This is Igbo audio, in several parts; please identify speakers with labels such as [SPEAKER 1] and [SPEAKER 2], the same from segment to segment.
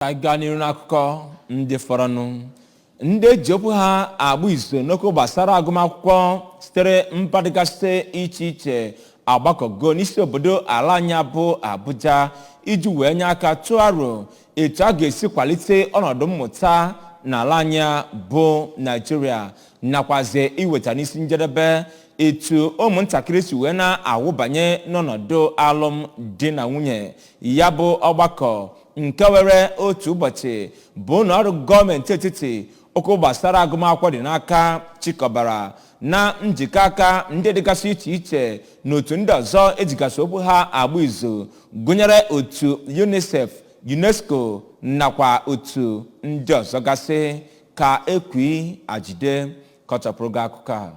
[SPEAKER 1] Agani n'akụkọ ndị fọrọnụ ndị eji okwu ha agba izu n'okwu gbasara agụmakwụkwọ sitere mba dịgasị iche iche agbakọgo n'isi obodo ala anyị bụ Abuja iji wee nye aka tụọ aro etu a ga-esi kwalite ọnọdụ mmụta n'ala anyị bụ Nigeria nakwazi iweta n'isi njedebe etu ụmụntakịrị si wee na-awụbanye n'ọnọdụ alụmdi na nwunye ya bụ ọgbakọ nke were otu ụbọchị bụ na ọrụ gọọmenti etiti okwu gbasara agụmakwụkwọ dị n'aka chịkọbara na njikọ aka ndị dịgasị iche iche na otu ndị ọzọ ejigasị okwu ha agba izu gụnyere otu UNICEF, UNESCO nakwa otu ndị ọzọ gasị ka ekwi ajide kọchapụrụ gị akụkọ a.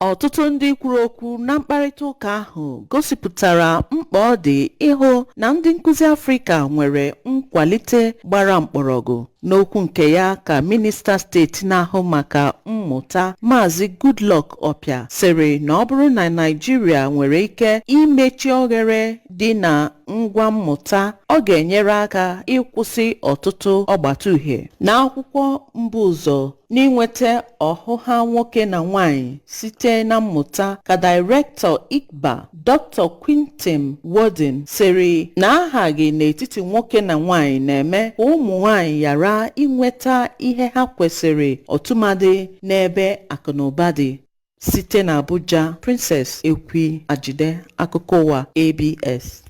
[SPEAKER 2] Ọtụtụ ndị kwuru okwu na mkparịta ụka ahụ gosipụtara mkpa ọ dị ịhụ na ndị nkuzi Afrịka nwere nkwalite gbara mkpọrọgwụ. N'okwu nke ya ka minista steeti na-ahụ maka mmụta Maazị Goodluck Opia sịrị na ọ bụrụ na Naịjirịa nwere ike imechi oghere dị na ngwa mmụta, ọ ga-enyere aka ịkwụsị ọtụtụ ọgbata uhie n'akwụkwọ mbụ ụzọ n'inweta ọhụha nwoke na nwanyị site na mmụta ka Director ICBA Dr. Quintin Worden sịrị na aghaghị n'etiti nwoke na nwanyị na-eme ka ụmụ nwanyị ghara inweta ihe ha kwesịrị ọtụmadị n'ebe akụnụba dị. Site na Abuja, Princess Ekwi Ajide, akụkọ ụwa ABS.